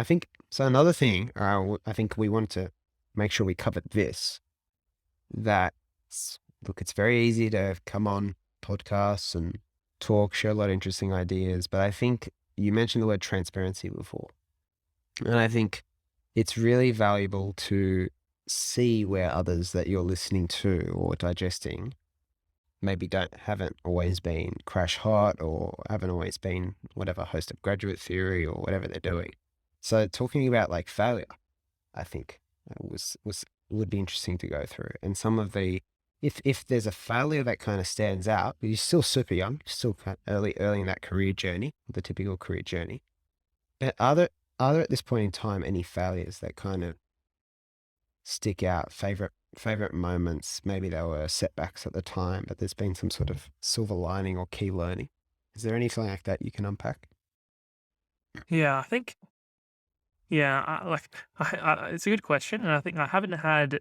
I think so. Another thing, I think we wanted to make sure we covered this. That look, it's very easy to come on podcasts and talk, share a lot of interesting ideas, but I think you mentioned the word transparency before, and I think it's really valuable to see where others that you're listening to or digesting maybe haven't always been crash hot or haven't always been whatever host of Graduate Theory or whatever they're doing. So talking about like failure, I think would be interesting to go through. And some of the if there's a failure that kind of stands out, but you're still super young, you're still kind of early in that career journey, the typical career journey. But are there at this point in time any failures that kind of stick out? Favorite moments? Maybe they were setbacks at the time, but there's been some sort of silver lining or key learning. Is there anything like that you can unpack? Yeah, I think, yeah, it's a good question. And I think I haven't had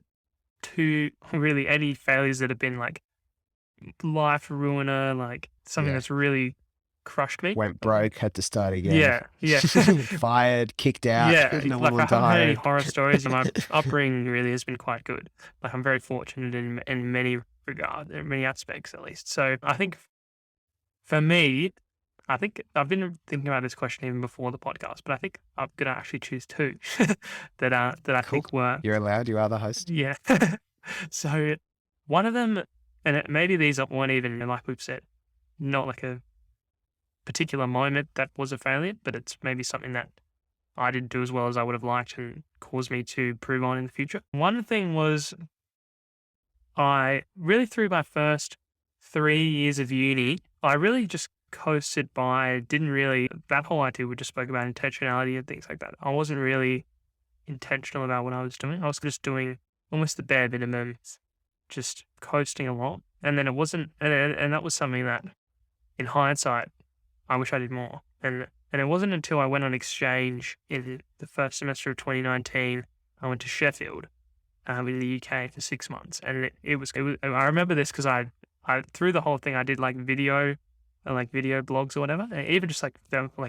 too really any failures that have been like life ruiner, like something Yeah. that's really crushed me. Went broke, had to start again. Yeah, yeah. Fired, kicked out, Yeah, no one like I wanted to haven't had any hire. horror stories, and my upbringing really has been quite good. Like I'm very fortunate in many in many aspects at least. So I think for me, I think I've been thinking about this question even before the podcast, but I think I'm gonna actually choose two that I Cool. think were, You're allowed. You are the host. yeah. So one of them, and maybe these weren't even like we've said, not like a particular moment that was a failure, but it's maybe something that I didn't do as well as I would have liked and caused me to improve on in the future. One thing was I really through my first 3 years of uni, I really just coasted by, didn't really, that whole idea we just spoke about intentionality and things like that. I wasn't really intentional about what I was doing. I was just doing almost the bare minimum, just coasting along. And then it wasn't, and that was something that in hindsight, I wish I did more. And it wasn't until I went on exchange in the first semester of 2019, I went to Sheffield in the UK for 6 months, and it was. I remember this because I through the whole thing I did like video, like video blogs or whatever, and even just like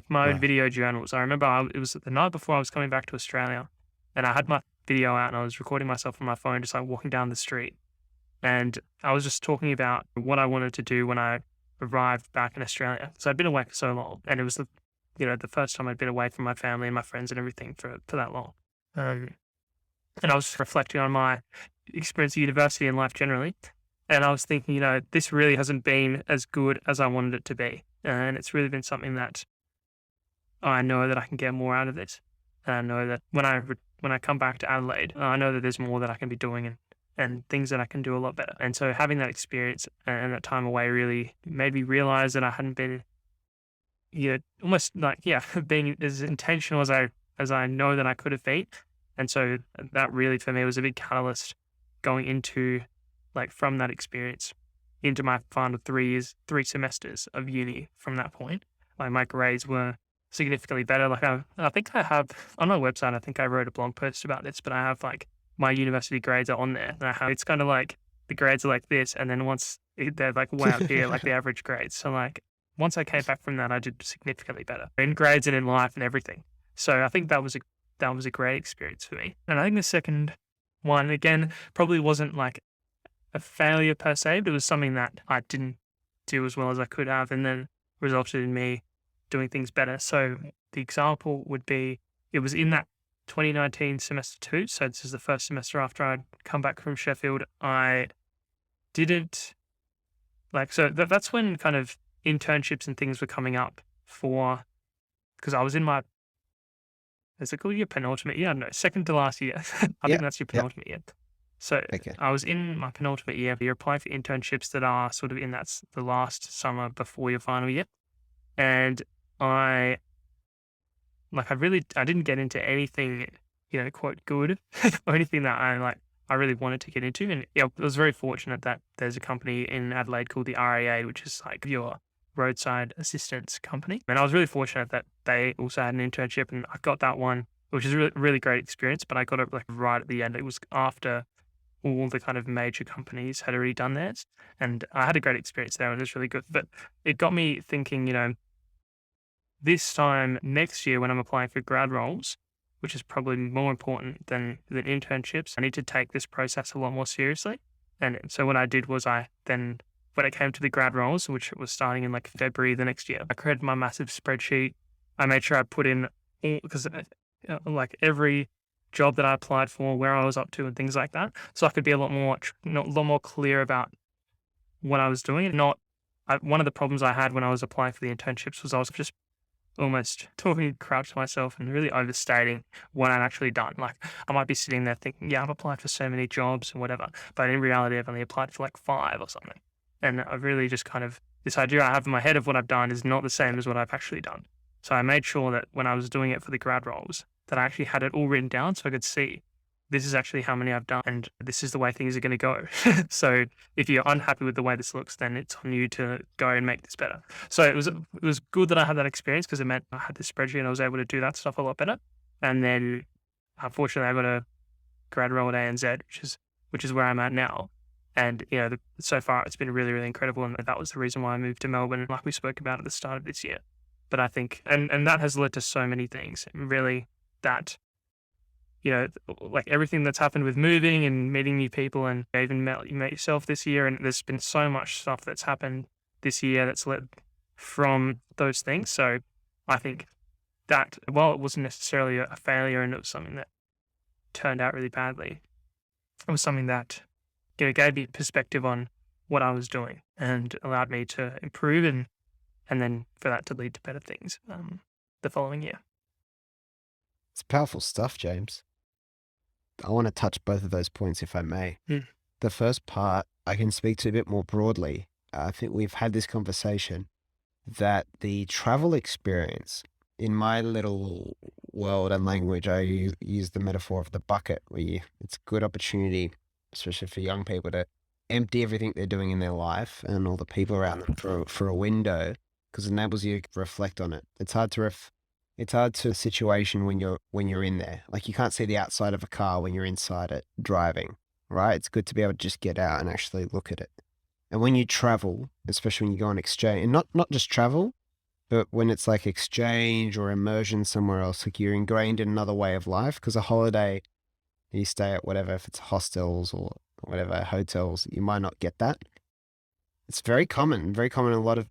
my own Right. video journals. I remember it was the night before I was coming back to Australia, and I had my video out and I was recording myself on my phone, just like walking down the street, and I was just talking about what I wanted to do when I arrived back in Australia. So I'd been away for so long, and it was the first time I'd been away from my family and my friends and everything for that long. Um, and I was reflecting on my experience at university and life generally. And I was thinking, this really hasn't been as good as I wanted it to be. And it's really been something that I know that I can get more out of this. And I know that when I come back to Adelaide, I know that there's more that I can be doing and things that I can do a lot better. And so having that experience and that time away really made me realize that I hadn't been, almost like, yeah, being as intentional as I know that I could have been. And so that really for me was a big catalyst going into, like, from that experience into my final 3 years, 3 semesters of uni from that point. Like my grades were significantly better. Like I think I have on my website, I think I wrote a blog post about this, but I have like my university grades are on there. And it's kind of like the grades are like this. And then they're like way up here, like the average grades. So like once I came back from that, I did significantly better in grades and in life and everything. So I think that was a great experience for me. And I think the second one, again, probably wasn't like a failure per se, but it was something that I didn't do as well as I could have, and then resulted in me doing things better. So the example would be, it was in that 2019 semester two. So this is the first semester after I'd come back from Sheffield. I didn't that's when kind of internships and things were coming up because I was in my, is it called your penultimate year? No, second to last year. I Yeah. think that's your Yeah. penultimate year. So Okay. I was in my penultimate year. You're applying for internships that are sort of in the last summer before your final year. And I I didn't get into anything, quote good or anything that I really wanted to get into. And yeah, I was very fortunate that there's a company in Adelaide called the RAA, which is like your roadside assistance company. And I was really fortunate that they also had an internship, and I got that one, which is a really, really great experience. But I got it like right at the end. It was after all the kind of major companies had already done theirs. And I had a great experience there, and it was really good. But it got me thinking, this time next year when I'm applying for grad roles, which is probably more important than internships. I need to take this process a lot more seriously. And so what I did was when it came to the grad roles, which was starting in like February the next year, I created my massive spreadsheet. I made sure I put in all, because like every job that I applied for, where I was up to and things like that. So I could be a lot more clear about what I was doing. And one of the problems I had when I was applying for the internships was I was just almost talking crap to myself and really overstating what I'd actually done. Like I might be sitting there thinking, yeah, I've applied for so many jobs and whatever, but in reality, I've only applied for like 5 or something. And I've really just kind of, this idea I have in my head of what I've done is not the same as what I've actually done. So I made sure that when I was doing it for the grad roles, that I actually had it all written down so I could see this is actually how many I've done and this is the way things are going to go. So if you're unhappy with the way this looks, then it's on you to go and make this better. So it was good that I had that experience because it meant I had this spreadsheet and I was able to do that stuff a lot better. And then unfortunately I got a grad role at ANZ, which is where I'm at now. And so far it's been really, really incredible. And that was the reason why I moved to Melbourne, like we spoke about at the start of this year. But I think, and that has led to so many things, really, that like everything that's happened with moving and meeting new people, and even you met yourself this year. And there's been so much stuff that's happened this year that's led from those things. So I think that while it wasn't necessarily a failure and it was something that turned out really badly, it was something that gave me perspective on what I was doing and allowed me to improve and then for that to lead to better things the following year. It's powerful stuff, James. I want to touch both of those points if I may. Mm. The first part I can speak to a bit more broadly. I think we've had this conversation that the travel experience, in my little world and language, I use the metaphor of the bucket, where it's a good opportunity, especially for young people, to empty everything they're doing in their life and all the people around them for a window, because it enables you to reflect on it. It's hard to a situation when you're in there. Like you can't see the outside of a car when you're inside it driving, right? It's good to be able to just get out and actually look at it. And when you travel, especially when you go on exchange, and not just travel, but when it's like exchange or immersion somewhere else, like you're ingrained in another way of life. Because a holiday, you stay at whatever, if it's hostels or whatever, hotels, you might not get that. It's very common in a lot of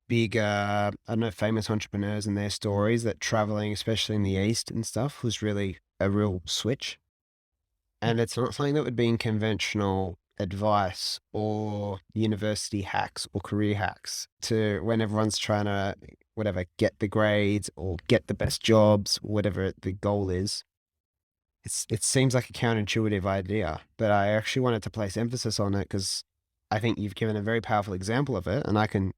big, I don't know, famous entrepreneurs and their stories, that traveling, especially in the East and stuff, was really a real switch. And it's not something that would be in conventional advice or university hacks or career hacks to when everyone's trying to, whatever, get the grades or get the best jobs, whatever the goal is. It seems like a counterintuitive idea, but I actually wanted to place emphasis on it because I think you've given a very powerful example of it. And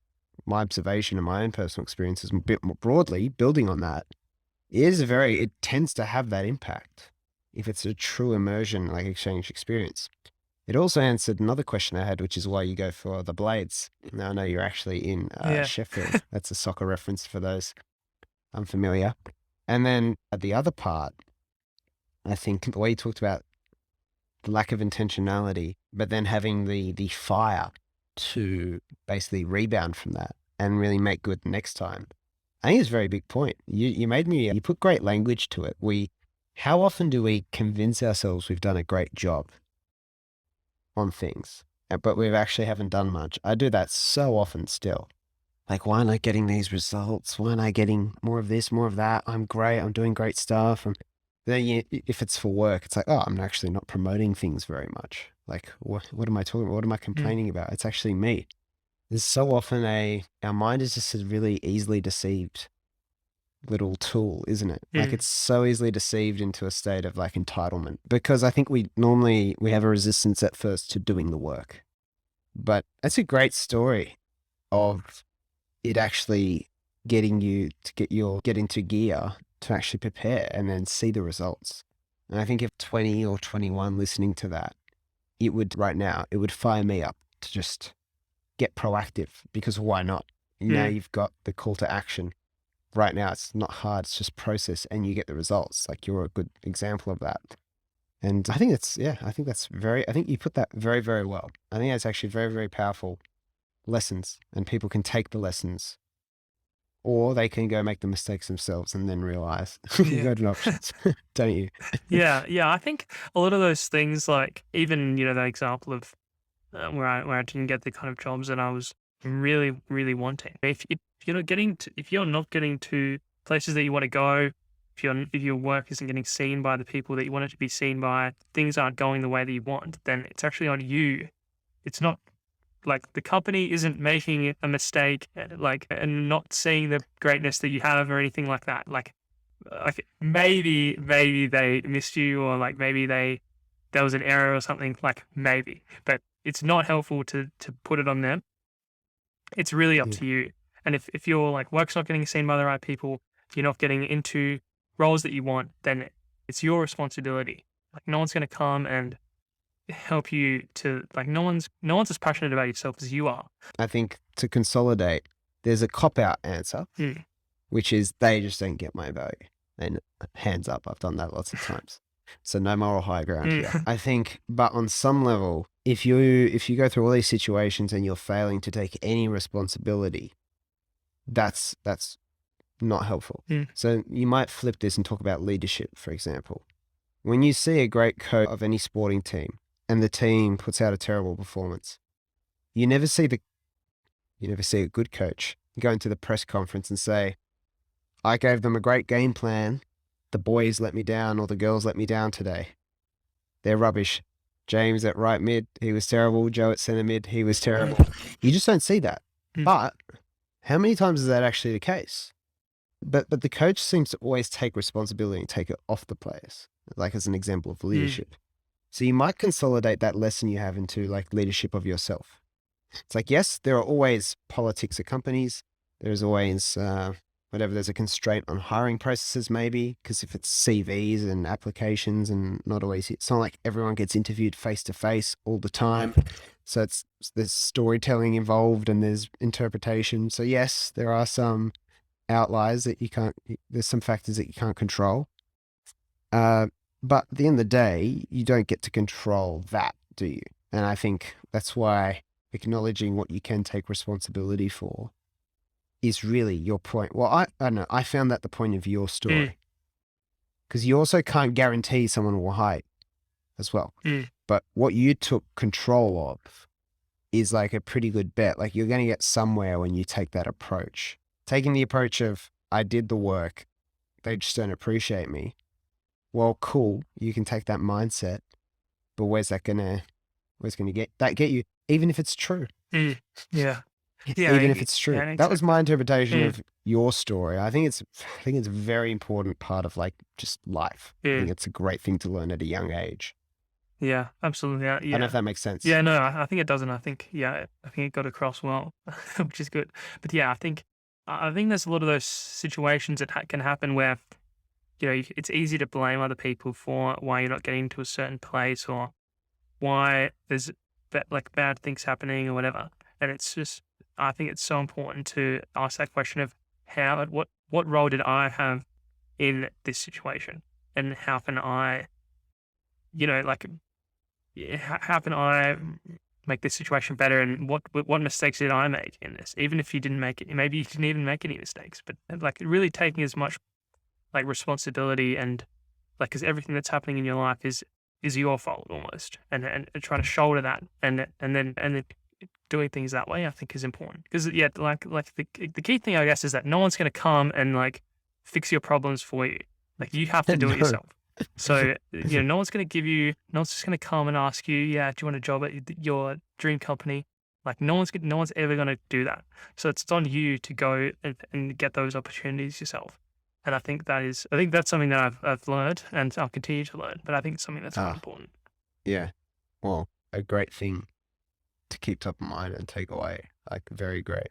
my observation and my own personal experiences a bit more broadly, building on that, it tends to have that impact if it's a true immersion, like exchange experience. It also answered another question I had, which is why you go for the Blades. Now I know you're actually in Yeah. Sheffield. That's a soccer reference for those unfamiliar. And then the other part, I think the way you talked about the lack of intentionality, but then having the fire to basically rebound from that and really make good next time. I think it's a very big point. You put great language to it. How often do we convince ourselves we've done a great job on things, but we actually haven't done much? I do that so often still. Like, why am I getting these results? Why am I getting more of this, more of that? I'm great. I'm doing great stuff. And then if it's for work, it's like, oh, I'm actually not promoting things very much. Like, what am I talking about? What am I complaining about? It's actually me. There's so often our mind is just a really easily deceived little tool, isn't it? Like it's so easily deceived into a state of like entitlement, because I think we have a resistance at first to doing the work. But that's a great story of it actually getting you to get into gear to actually prepare and then see the results. And I think if 20 or 21 listening to that, it would fire me up to just get proactive, because why not? Now you've got the call to action. Right now, it's not hard. It's just process and you get the results. Like you're a good example of that. And I think I think you put that very, very well. I think that's actually very, very powerful lessons, and people can take the lessons or they can go make the mistakes themselves and then realize you Yeah. got an options, don't you? Yeah. I think a lot of those things, like even, the example of where I didn't get the kind of jobs that I was really, really wanting. If you're not getting to places that you want to go, if your work isn't getting seen by the people that you want it to be seen by, things aren't going the way that you want, then it's actually on you. It's not like the company isn't making a mistake and not seeing the greatness that you have or anything like that. Like maybe they missed you, or like maybe there was an error or something, like maybe, but it's not helpful to put it on them. It's really up Yeah. to you. And if your like work's not getting seen by the right people, if you're not getting into roles that you want, then it's your responsibility. Like no one's going to come and help you to, like, no one's as passionate about yourself as you are. I think to consolidate, there's a cop-out answer, which is they just don't get my value. And hands up, I've done that lots of times. So no moral high ground here. I think, but on some level, if you go through all these situations and you're failing to take any responsibility, that's not helpful. So you might flip this and talk about leadership, for example. When you see a great coach of any sporting team and the team puts out a terrible performance, you never see a good coach go into the press conference and say, I gave them a great game plan. The boys let me down, or the girls let me down today. They're rubbish. James at right mid, he was terrible. Joe at center mid, he was terrible. You just don't see that. But how many times is that actually the case? But the coach seems to always take responsibility and take it off the players, like as an example of leadership. So you might consolidate that lesson you have into like leadership of yourself. It's like, yes, there are always politics at companies. There's always there's a constraint on hiring processes, maybe, because if it's CVs and applications and not always, it's not like everyone gets interviewed face to face all the time. So there's storytelling involved and there's interpretation. So yes, there are some outliers that there's some factors that you can't control. But at the end of the day, you don't get to control that, do you? And I think that's why acknowledging what you can take responsibility for is really your point. Well, I don't know. I found that the point of your story, because you also can't guarantee someone will hire as well. But what you took control of is like a pretty good bet. Like you're going to get somewhere when you take that approach. Taking the approach of, I did the work, they just don't appreciate me. Well, cool. You can take that mindset, but where's going to get you, even if it's true? Yeah. Even if it's true. Yeah, That was my interpretation of your story. I think it's a very important part of like just life. I think it's a great thing to learn at a young age. Yeah, absolutely. I don't know if that makes sense. Yeah, no, I think it does, and I think it got across well, which is good. But yeah, I think there's a lot of those situations that can happen where, it's easy to blame other people for why you're not getting to a certain place, or why there's bad things happening or whatever. And it's just, I think it's so important to ask that question of what role did I have in this situation, and how can I, how can I make this situation better, and what mistakes did I make in this? Even if you didn't make it, maybe you didn't even make any mistakes, but like really taking as much like responsibility, and like, because everything that's happening in your life is your fault almost, and trying to shoulder that, and then doing things that way, I think is important. Because the key thing, I guess, is that no one's going to come and like fix your problems for you. Like you have to do it yourself. So no one's just going to come and ask you, do you want a job at your dream company? Like no one's ever going to do that. So it's on you to go and get those opportunities yourself. And I think that's something that I've learned, and I'll continue to learn. But I think it's something that's quite important. Yeah. Well, a great thing to keep top of mind and take away. Like very great.